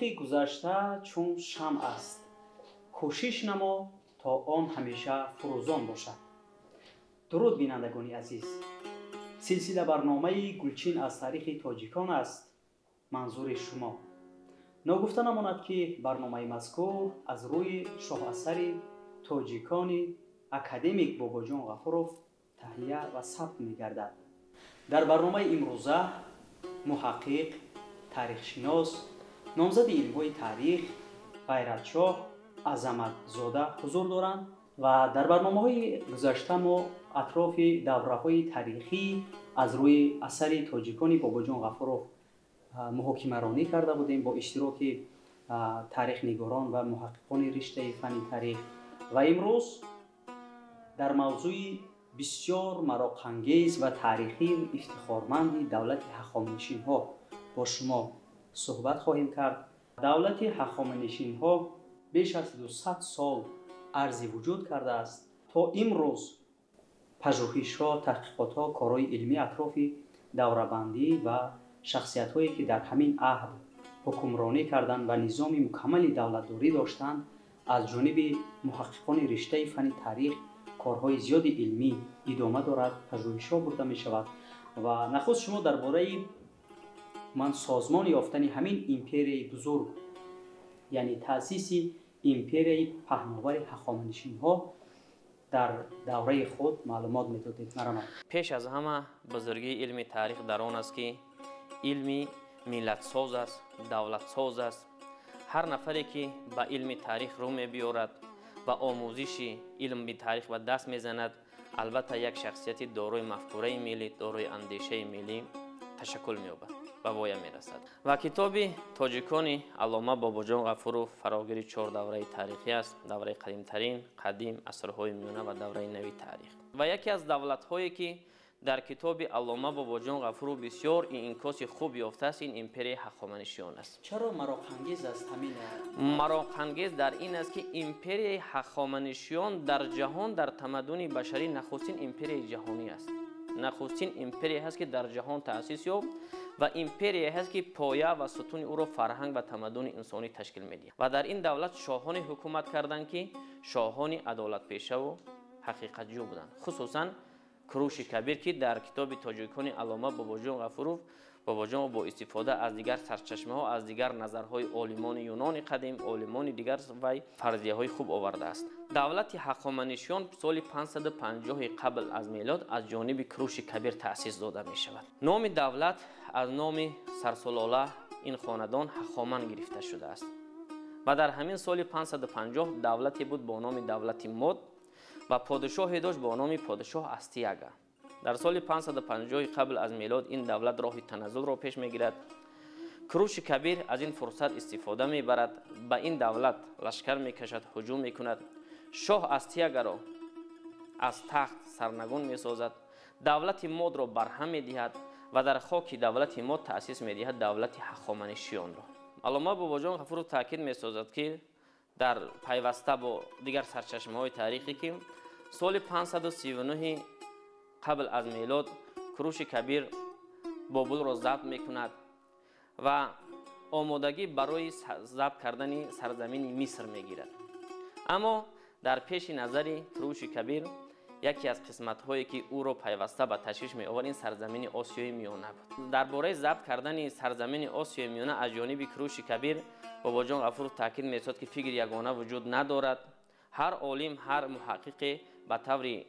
تاریخی گذشته چون شمع است، کوشش نما تا آن همیشه فروزان باشد. درود بینندگان عزیز، سلسله برنامه گلچین از تاریخ تاجیکان است منظور شما. ناگفته نماند که برنامه مذکور از روی شاه اثر تاجیکان اکادمیک باباجان غفورов تهیه و ثبت می‌گردد. در برنامه امروزه محقق، تاریخشناس، نامزد علم‌های تاریخ غیرتشاه عظمتزاده حضور دارند و در برنامه‌های گذشته ما اطراف دوره‌های تاریخی از روی اثر تاجیکان باباجان غفورov محاکمه رانی کرده بودیم با اشتراک تاریخ نگاران و محققان رشته فن تاریخ و امروز در موضوع بسیار مراق‌انگیز و تاریخی افتخارمند دولت هخامنشی‌ها با شما صحبت خواهیم کرد. دولت هخامنشی‌ها بیش از 200 سال عرضی وجود کرده است. تا امروز پژوهش‌ها، تحقیقات‌ها، کارهای علمی اطراف دوره‌بندی و شخصیت‌هایی که در همین عهد حکمرانی کردند و نظام مکمل دولتداری داشتند از جانب محققان رشته فن تاریخ کارهای زیاد علمی ادامه دارد، پژوهش‌ها برده می‌شود و نخست شما درباره سازمان یافتن همین امپرای بزرگ یعنی تأسیس امپرای پهناور هخامنشی‌ها در دوره خود معلومات می‌دادید. پیش از همه بزرگی علم تاریخ در آن است که علمی ملت ساز است، دولت ساز است. هر نفری که به علم تاریخ رو می‌بیارد و آموزش علم به تاریخ و دست می‌زند، البته یک شخصیت دارای مفکوره ملی، دارای اندیشه ملی تشکل می‌یابد و وای می‌رسد. و کتاب تاجیکان علامه باباجان غفورov فراگیر 4 دوره تاریخی است: دوره قدیمترین، قدیم، عصرهای میانه و دوره نوی تاریخ. و یکی از دولت‌هایی که در کتاب علامه باباجان غفورov بسیار انعکاس خوب یافته است این امپرای هخامنشیان است. چرا مراق‌انگیز است همین؟ مراق‌انگیز در این است که امپرای هخامنشیان در جهان در تمدن بشری نخستین امپرای جهانی است. نخستین امپرای هست که در جهان تأسیس یافت و امپرای هست که پایه و ستون او را فرهنگ و تمدن انسانی تشکیل می‌دهد. و در این دولت شاهان حکومت کردند که شاهان عدالت پیشه و حقیقت جو بودند. خصوصا کروش کبیر که در کتاب تاجیکان علامه باباجان غفورov باباجان با استفاده از دیگر سرچشمه‌ها، از دیگر نظرهای عالمان یونان قدیم، عالمان دیگر و فرضیه‌های خوب آورده است. دولت هخامنشیان سال 550 قبل از میلاد از جانب کروش کبیر تأسیس داده می شود. نام دولت از نام سرسلاله این خاندان هخامن گرفته شده است و در همین سال 550 دولتی بود با نام دولت مد و پادشاهی داشت با نام پادشاه استیاگا. در سال 550 قبل از میلاد این دولت راه تنزل را پیش میگیرد. کروش کبیر از این فرصت استفاده میبرد، به این دولت لشکر میکشد، هجوم میکند، شاه استیاگا را از تخت سرنگون میسازد، دولت مد را برهم میدهد و در خاک دولت مد تأسیس میدهد دولت هخامنشیان را. علامه باباجان غفورov تاکید میسازد که در پیوسته با دیگر سرچشمه‌های تاریخی که سال 539 قبل از میلاد کروش کبیر بابل را ضبط میکند و آمادگی برای ضبط کردن سرزمین مصر میگیرد. اما در پیش نظر کروش کبیر یکی از قسمت‌هایی که او را پیوسته به تشویش می‌آورد این سرزمین آسیای میانه بود. درباره ضبط کردن سرزمین آسیای میانه از جانب کروش کبیر باباجان غفورov تاکید می‌سازد که فکر یگانه وجود ندارد. هر عالم، هر محقق به طور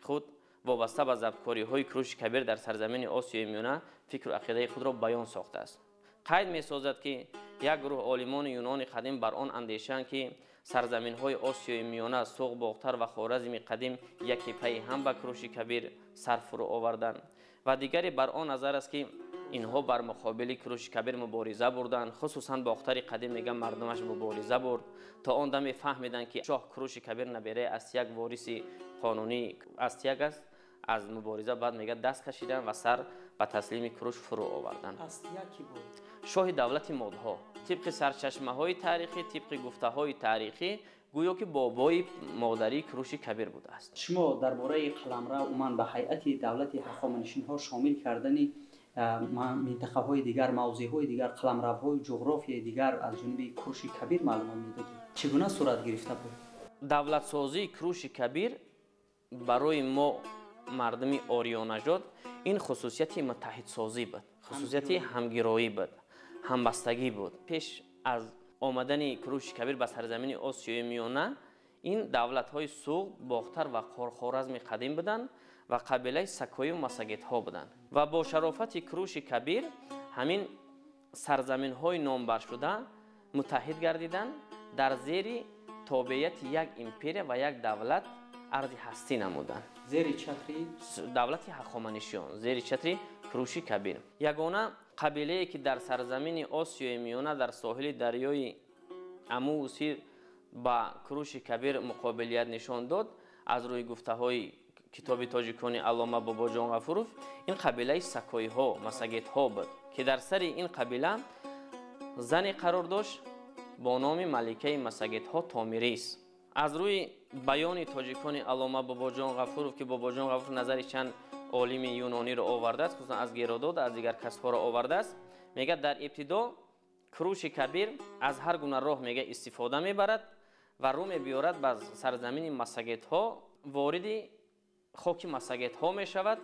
خود وابسته به ضبط‌کاری‌های کروش کبیر در سرزمین آسیای میانه فکر و عقیده خود را بیان ساخته است. قید می‌سازد که یک گروه عالمان یونان قدیم بر آن اندیشند که سرزمین‌های آسیای میانه، سوق باختر و خوارزم قدیم یکی پی هم به کروش کبیر سر فرو آوردند و دیگری بر آن نظر است که اینها بر مقابل کروش کبیر مبارزه بردند. خصوصا باختر قدیم میگن مردمش مبارزه برد تا آن دم فهمیدند که شاه کروش کبیر نبیره است، یک وارث قانونی استیاگ است. از مبارزه بعد میگه دست کشیدن و سر به تسلیم کروش فرو آوردند. استیاگ کی بود؟ شاه دولت مدها. طبق سرچشمه‌های تاریخی، طبق گفته‌های تاریخی گویا که بابای مادری کروش کبیر بوده است. شما درباره قلمرو عموما به هیئت دولت هخامنشی‌ها شامل کردن منطقه‌های دیگر، موضع‌های دیگر، قلمروهای جغرافیای دیگر از جانب کروش کبیر معلومات می‌دادید. چگونه صورت گرفته بود؟ давлатсозии круши кабир барои мо мардуми ориёнажод ин хусусияти муттаҳидсозӣ буд, хусусияти ҳамгироӣ буд, ҳамбастагӣ буд. пеш аз омадани круши кабир ба сарзамини осиёи миёна ин давлатҳои суғ, бохтар ва хорхоразми қадим буданд ва қабилаи сакоиву масагетҳо буданд ва бо шарофати круши кабир ҳамин сарзаминҳои номбаршуда муттаҳид гардиданд дар зери тобеияти як империя ва як давлат арзи ҳастӣ намуданд. зери чатри давлати ҳахоманишиён, зери чатри круши кабир. Ягона қабилае ки дар сарзамини осиёи миёна дар соҳили дарёи Аму Сир ба круши кабир муқобилият нишон дод аз рӯи гуфтаҳои китоби тоҷикони аллома бобоҷон ғафуров, ин қабилаи сакоиҳо, масагетҳо буд ки дар сари ин қабила зане қарор дошт бо номи маликаи масагетҳо Томирис. аз рӯи баёни тоҷикони аллома бобоҷон ғафуров ки бобоҷон ғафуров назари чанд олими юнониро овардааст, хусусан аз Геродот, аз дигар касҳоро овардааст, мегӯяд дар ибтидо круши кабир аз ҳар гуна роҳ мега истифода мебарад ва рӯ мебиёрад ба сарзамини масагетҳо, вориди хоки масагетҳо мешавад,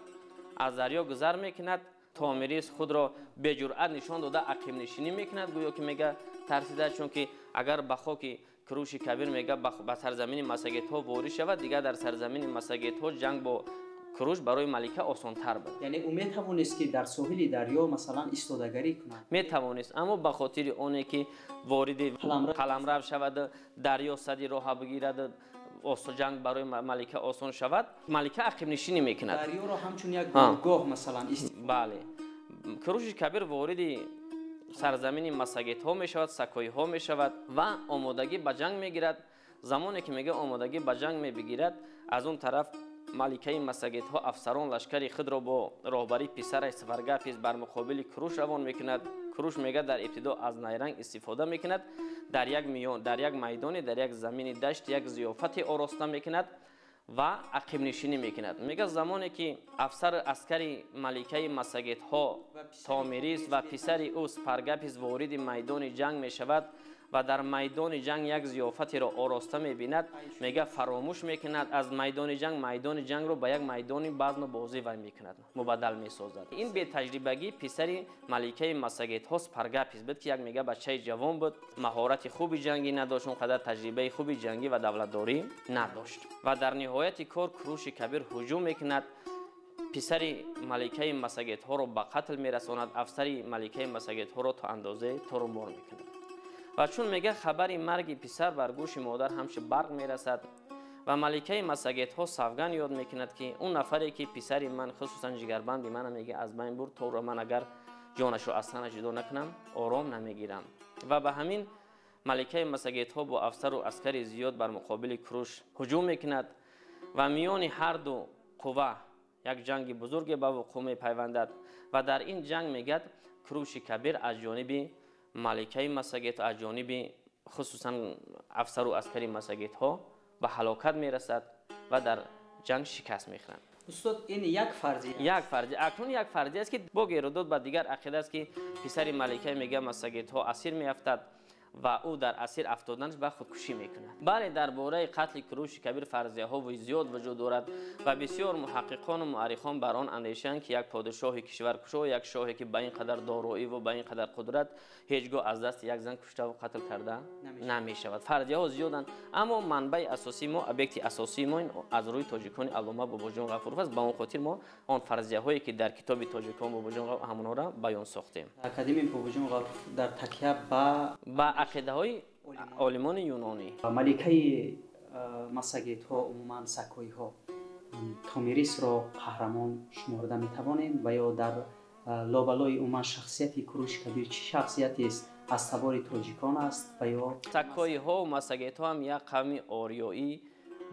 аз дарё гузар мекунад. Томирис худро беҷуръат нишон дода ақибнишинӣ мекунад, гӯё ки мега тарсида, чунки агар ба хоки круши кабир мега ба сарзамини масагетҳо ворид шавад, дигар дар сарзамини масагетҳо ҷанг бо круш барои малика осонтар буд. яъне ӯ метавонист ки дар соҳили дарё масалан истодагарӣ кунад? Метавонист, аммо ба хотири оне ки вориди қаламрав шавад, дарё сади роҳа бигирад, ҷанг барои малика осон шавад, малика ақибнишинӣ мекунад. дарёро ҳамчун як гоҳ масалан бале. круши кабир вориди сарзамини масагетҳо мешавад, сакоиҳо мешавад ва омодагӣ ба ҷанг мегирад. замоне ки мега омодагӣ ба ҷанг мебигирад, аз он тараф маликаи масагетҳо афсарон лашкари худро бо роҳбари писараш Сваргапис бар муқобили круш равон мекунад. круш мега дар ибтидо аз найранг истифода мекунад, дар як майдоне, дар як замини дашт як зиёфате ороста мекунад ва ақибнишинӣ мекунад. мега замоне ки афсари аскари маликаи масагетҳо Томирис ва писари ӯ Спаргапис вориди майдони ҷанг мешавад ва дар майдони ҷанг як зиёфатеро ороста мебинад, мега фаромӯш мекунад аз майдони ҷангро ба як майдони базму бозӣ вай мекунад, мубаддал месозад. ин бетаҷрибагӣ писари маликаи масагетҳо Спаргапис буд ки як мега бачаи ҷавон буд, маҳорати хуби ҷангӣ надошт, он қадар таҷрибаи хуби ҷангӣ ва давлатдорӣ надошт. ва дар ниҳояти кор круши кабир ҳуҷум мекунад, писари маликаи масагетҳоро ба қатл мерасонад, афсари маликаи масагетҳоро то андозаи торумор мекунад. ва чун мега хабари марги писар бар гӯши модар ҳамчи барқ мерасад ва маликаи масагетҳо савган ёд мекунад ки он нафаре ки писари ман, хусусан ҷигарбанди мана мега аз байн бурд, то ман агар ҷонашро аз тана ҷудо накунам ором намегирам. ва ба ҳамин маликаи масагетҳо бо афсару аскари зиёд бар муқобили круш ҳуҷум мекунад ва миёни ҳарду қувва як ҷанги бузурге ба вуқӯъ мепайвандад ва дар ин ҷанг мегӯяд круши кабир аз ҷониби маликаи масагетҳо, аз ҷониби хусусан афсару аскари масагетҳо ба ҳалокат мерасад ва дар ҷанг шикаст мехӯранд. устод ин як фарзия акнун як фарзия аст ки бо Геродот ба дигар ақида аст ки писари маликаи мега масагетҳо асир меафтад ва ӯ дар асир афтоданаш ба худкушӣ мекунад. бале дар бораи қатли круши кабир фарзияҳои зиёд вуҷуд дорад ва бисёр муҳаққиқону муаррихон бар он андешаанд ки як подшоҳи кишваркушо, як шоҳе ки ба ин қадар дороиву ба ин қадар қудрат ҳеҷ гоҳ аз дасти як зан куштаву қатл карда намешавад. фарзияҳо зиёданд, аммо манбаи асосии мо, объекти асосии мо аз рӯи тоҷикони аллома бобоҷон ғафуров аст. ба он хотир мо он фарзияҳое ки дар китоби тоҷикон бобоҷон ғафуров ҳамонҳоро баён сохтем. академияи бобоҷон ғафуров дар такя ба ақидаҳои олимони юнонӣ. маликаи масагетҳо, умуман сакоиҳо, Томирисро қаҳрамон шуморда метавонем ва ё дар лобалои умуман шахсияти круши кабир чӣ шахсиятест аз табори тоҷикон аст ва ё сакоиҳо ва масагетҳо ҳам як қавми ориёӣ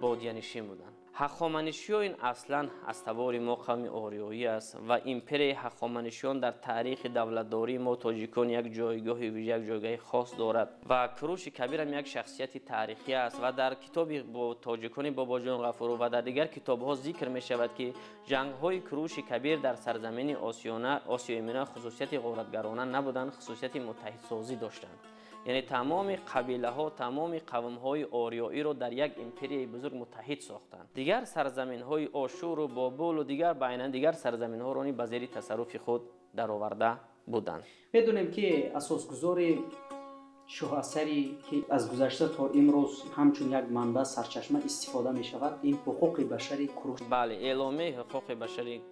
бодиянишин буданд. هخامنشیان اصلا از تبار ما قوم آریایی است و امپری هخامنشیان در تاریخ دولتداری ما تاجیکان یک جایگاه ویژه، یک جایگاه خاص دارد و کوروش کبیر هم یک شخصیت تاریخی است و در کتاب با تاجیکان باباجان غفور و در دیگر کتاب‌ها ذکر می شود که جنگ‌های کوروش کبیر در سرزمین آسیای میانه خصوصیت غارتگرانه نبودند، خصوصیت متحدسازی داشتند. یعنی تمام قبیله ها، تمام قوم های آریایی رو در یک امپری بزرگ متحد ساختند. دیگر سرزمین های آشور و بابل و دیگر سرزمین ها رو به زیر تصرف خود درآورده بودند. میدونیم که اساسگذار شاه اثری که از گذشته تا امروز همچون یک منبع سرچشمه استفاده می شود، این حقوق بشری کوروش. بله، اعلامیه حقوق بشری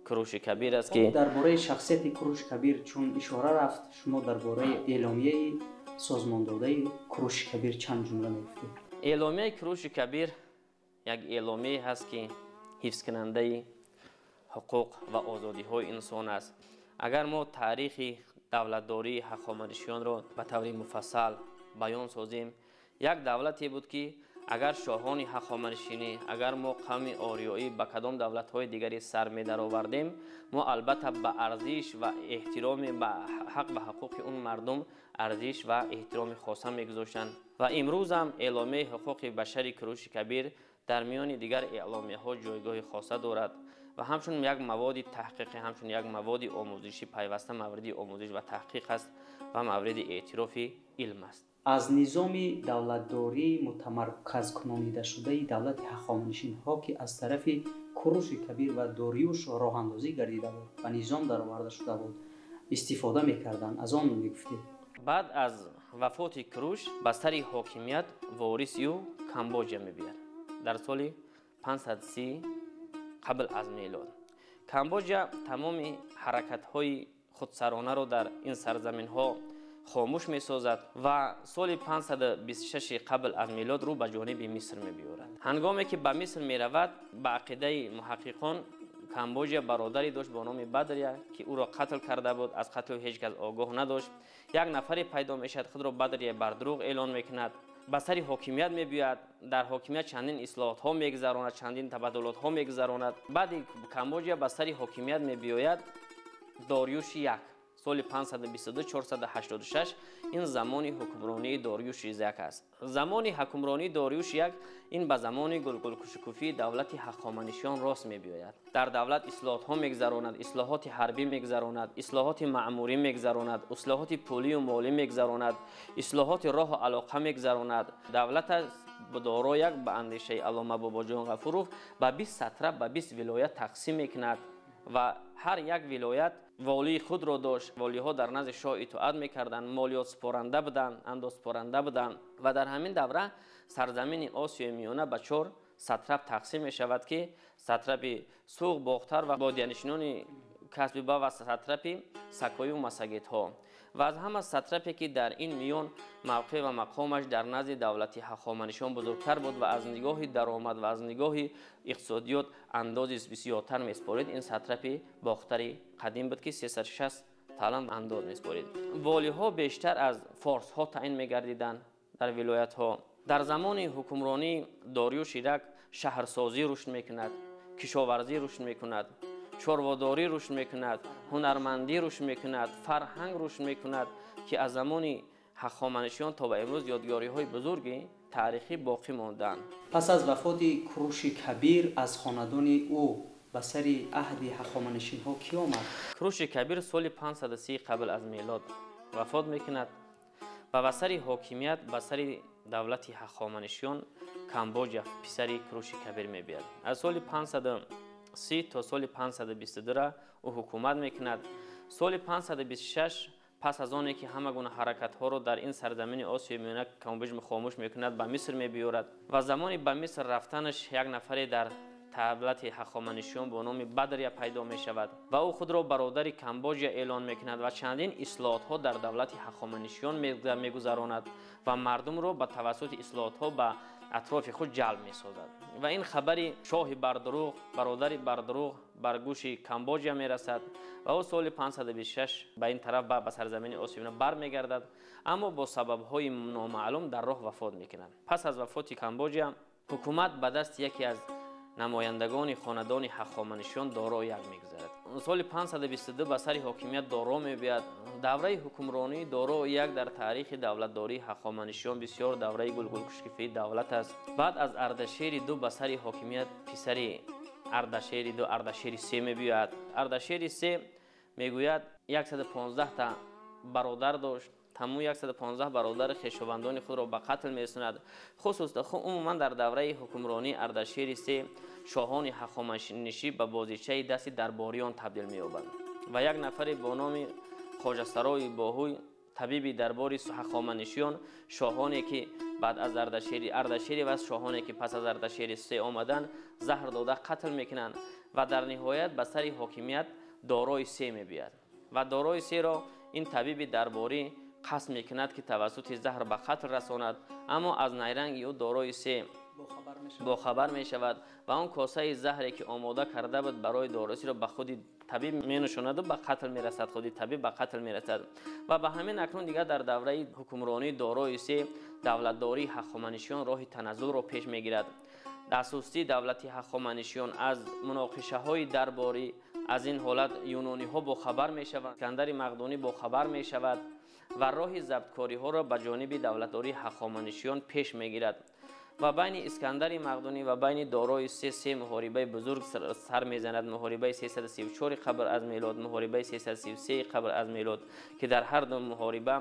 کوروش کبیر است که درباره شخصیت کوروش کبیر چون اشاره رفت، شما درباره اعلامیه سازمان داده کوروش کبیر چند جمله میگفتید؟ اعلامیه کوروش کبیر یک اعلامیه هست که حفظ کننده حقوق و آزادی های انسان است. اگر ما تاریخ دولتداری هخامنشیان را به طور مفصل بیان سازیم، یک دولتی بود که اگر شاهان هخامنشیانی، اگر ما قوم آریایی به کدام دولت‌های دیگری سر می درآوردیم، ما البته به ارزش و احترام به حق و حقوق اون مردم ارزش و احترام خاصه می‌گذاشتند و امروز هم اعلامیه حقوق بشری کوروش کبیر در میان دیگر اعلامیه‌ها جایگاه خاصه دارد و همچون یک مواد تحقیقی، همچون یک مواد آموزشی پیوسته مورد آموزش و تحقیق است و مورد اعتراف علم است. از نظام دولتداری متمرکز کنانیده شده دولت هخامنشیان ها که از طرف کوروش کبیر و داریوش راه اندازی گردیده بود و نظام درآورده شده بود استفاده میکردند، از آن میگفتید. بعد از وفات کوروش بستر حاکمیت وارث او کامبوجا می‌بیاد. در سال 530 قبل از میلاد کامبوجا تمام حرکت‌های خودسرانه را در این سرزمین‌ها خاموش می‌سازد و سال 526 قبل از میلاد رو به جانب مصر می‌بیارد. هنگامی که به مصر می‌رود، به عقیده محققان کامبوجا برادری داشت با نام بدریا که او را قتل کرده بود. از قتل هیچ کس آگاه نداشت. یک نفری پیدا میشد، خود را بدریا بر دروغ اعلان میکند، به سر حاکمیت میبیاد، در حاکمیت چندین اصلاحات ها میگذراند، چندین تبدلات ها میگذراند. بعد کامبوجا به سر حاکمیت میبیاید داریوش یک سال 522 486. این زمان حکمرانی داریوش یک است. زمان حکمرانی داریوش یک این به زمان گلگلکشکوفی دولت هخامنشیان راست می‌بیاید. در دولت اصلاحات ها میگذراند، اصلاحات حربی میگذراند، اصلاحات معموری میگذراند، اصلاحات پولی و مالی میگذراند، اصلاحات راه و علاقه میگذراند. دولت دارای یک به اندیشه علامه باباجان غفورов به 20 سطر به 20 ولایت تقسیم میکند و هر یک ولایت والی خود را داشت. والی ها در نزد شاه اطاعت میکردند، مالیات سپارنده بودند، انداز سپارنده بودند و در همین دوره سرزمین آسیای میانه به 4 سطرب تقسیم می شود که سطرب سوق باختر و بادیانشینان کسب با و سطرب سکایی و مساگیت ها و از همه سطربی که در این میان موقع و مقامش در نزد دولت هخامنشیان بزرگتر بود و از نگاه درآمد و از نگاه اقتصادیات اندازی بسیارتر میسپارید، این سطرب باختر قدیم بود که 360 تالان انداز میسپارید. والی ها بیشتر از فارس ها تعیین میگردیدند در ولایت ها. در زمان حکمرانی داریوش یک شهرسازی رشد میکند، کشاورزی رشد میکند، چارواداری رشد میکند، هنرمندی رشد میکند، فرهنگ رشد میکند که از زمان هخامنشیان تا به امروز یادگاری های بزرگی تاریخی باقی ماندند. پس از وفات کوروش کبیر از خاندان او به سر عهد هخامنشیان ها کی آمد؟ کوروش کبیر سال 530 قبل از میلاد وفات میکند و به سر حاکمیت به سر دولت هخامنشیان کامبوجا پسر کوروش کبیر میبیاد. از سال 530 تا سال 522 او حکومت میکند. سال 526 پس از آنی که همه گونه حرکت ها را در این سرزمین آسیای میانه کامبوجا خاموش میکند به مصر میبیارد و زمانی به مصر رفتنش یک نفری در دولت هخامنشیان با نام بدریا پیدا می شود و او خود را برادر کامبوجا اعلان میکند و چندین اصلاحات ها در دولت هخامنشیان میگذراند و مردم را به توسط اصلاحات ها به اطراف خود جلب می سازد و این خبری شاه بردروغ برادر بردروغ بر گوش کامبوجا می رسد و او سال 526 به این طرف به سرزمین آسیای برمیگردد، اما با سبب های نامعلوم در راه وفات میکند. پس از وفات کامبوجا حکومت به دست یکی از намояндагони хонадони ҳахоманишиён доро як мегзарад. соли 522 ба сари ҳокимият доро мебияд. давраи ҳукмронии доро як дар таърихи давлатдории ҳахоманишиён бисёр давраи гулгулкушкифии давлат аст. баъд аз ардашери ду ба сари ҳокимият писари ардашери ду ардашери се мебиёяд. ардашери се мегӯяд 115 та бародар дошт. ҳамун 115 бародари хешовандони худро ба қатл месунад. умуман дар давраи ҳукмронии ардашери се шоҳони ҳахоманишӣ ба бозичаи дасти дарбориён табдил меёбанд ва як нафаре бо номи хоҷасарои боҳӯй табиби дарбори ҳахоманишиён шоҳоне ки баъд аз ардашери ва шоҳоне ки пас аз ардашери се омаданд заҳр дода қатл мекунанд ва дар ниҳоят ба сари ҳокимият дорои се мебияд ва дорои серо ин табиби дарборӣ қасд мекунад ки тавассути заҳр ба қатл расонад, аммо аз найранги ӯ дорои се бохабар мешавад ва он косаи заҳре ки омода карда буд барои доросиро ба худи табиб менушонаду ба қатл мерасад, худи табиб ба қатл мерасад ва ба ҳамин акнун дигар дар давраи ҳукмронии дорои се давлатдории ҳахоманишиён роҳи таназзулро пеш мегирад. асосии давлати ҳахоманишиён аз муноқишаҳои дарборӣ аз ин ҳолат юнониҳо бохабар мешаванд, искандари мақдунӣ бохабар мешавад ва роҳи забткориҳоро ба ҷониби давлатдории ҳахоманишиён пеш мегирад ва байни искандари мақдунӣ ва байни дорои се муҳорибаи бузург сар мезанад. муҳорибаи 334 қабл аз милод, муҳорибаи 333 қабл аз милод ки дар ҳар ду муҳориба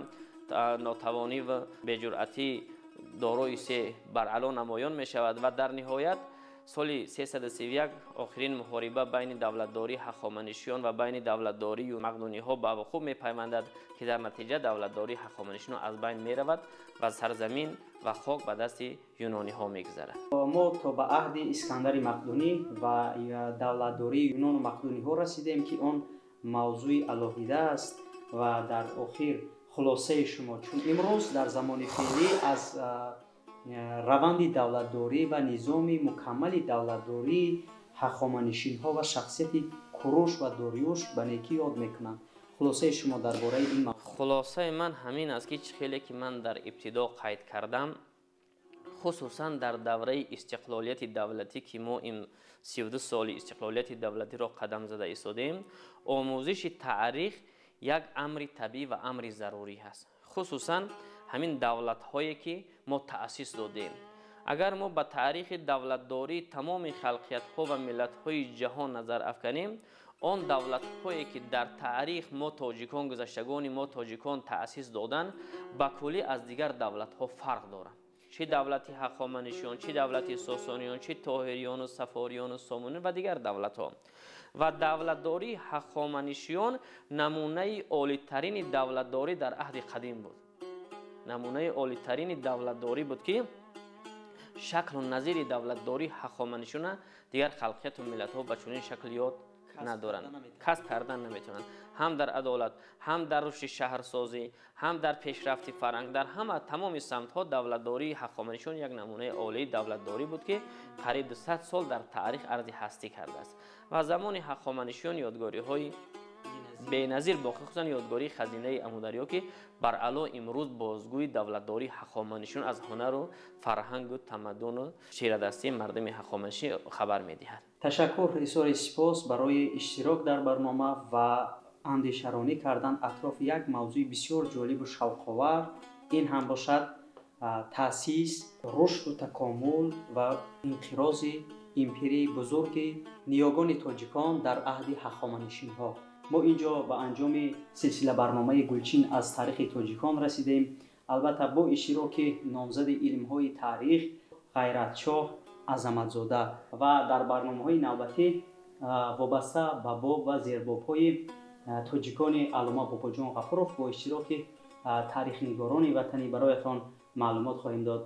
нотавонӣ ва беҷуръатии дорои се баръало намоён мешавад ва дар ниҳоят соли 331 охирин муҳориба байни давлатдории ҳахоманишиён ва байни давлатдории мақдуниҳо ба вуқӯъ мепайвандад ки дар натиҷа давлатдории ҳахоманишиён аз байн меравад ва сарзамин ва хок ба дасти юнониҳо мегзарад. мо то ба аҳди искандари мақдунӣ ва давлатдории юнону мақдуниҳо расидем ки он мавзӯи алоҳида аст ва дар охир хулосаи шумо чун имрӯз дар замони феълӣ аз раванди давлатдорӣ ва низоми мукаммали давлатдории ҳахоманишинҳо ва шахсияти кӯрош ва дориёш ба некӣ ёд мекунанд. хулосаи шумо дар бораи ин мавзӯъ? хулосаи ман ҳамин аст ки чӣ хеле ки ман дар ибтидо қайд кардам, хусусан дар давраи истиқлолияти давлатӣ ки мо ин 32 соли истиқлолияти давлатиро қадам зада истодем, омӯзиши таърих як амри табиӣ ва амри зарурӣ ҳаст. хусусан ҳамин давлатҳое ки мо таъсис додем. агар мо ба таърихи давлатдории тамоми халқиятҳо ва миллатҳои ҷаҳон назар афканем, он давлатҳое ки дар таърих мо тоҷикон гузаштагони мо тоҷикон таъсис доданд ба куллӣ аз дигар давлатҳо фарқ доранд. чӣ давлати ҳахоманишиён, чӣ давлати сосониён, чӣ тоҳириёну сафориёну сомонӣ ва дигар давлатҳо. ва давлатдории ҳахоманишиён намунаи олитарини давлатдорӣ дар аҳди қадим буд. намунаи олитарини давлатдорӣ буд ки шаклу назири давлатдории ҳахоманишиёна дигар халқияту миллатҳо ба чунин шакл ёд надоранд, касб кардан наметавонанд. ҳам дар адолат, ҳам дар рушди шаҳрсозӣ, ҳам дар пешрафти фарҳанг, дар ҳама тамоми самтҳо давлатдории ҳахоманишиён як намунаи олии давлатдорӣ буд ки қариб 200 сол дар таърих арзи ҳастӣ кардааст. ва замони ҳахоманишиён ёдгориҳои беназир боқӣ, хусусан ёдгории хазинаи амударё ки баръало имрӯз бозгӯи давлатдории ҳахоманишиён аз ҳунару фарҳангу тамаддуну чирадастии мардуми ҳахоманишӣ хабар медиҳад. ташаккур, изҳори сипос барои иштирок дар барнома ва андешаронӣ кардан атрофи як мавзӯи бисёр ҷолибу шавқовар. ин ҳам бошад таъсис, рушду такомул ва инқирози империяи бузурги ниёгони тоҷикон дар аҳди ҳахоманишинҳо. мо инҷо ба анҷоми силсила барномаи гулчин аз таърихи тоҷикон расидем. албатта бо иштироки номзади илмҳои таърих ғайратшоҳ азаматзода ва дар барномаҳои навбатӣ вобаста ба боб ва зербобҳои тоҷикони аллома бобоҷон ғафуров бо иштироки таърихнигорони ватанӣ бароятон маълумот хоҳем дод.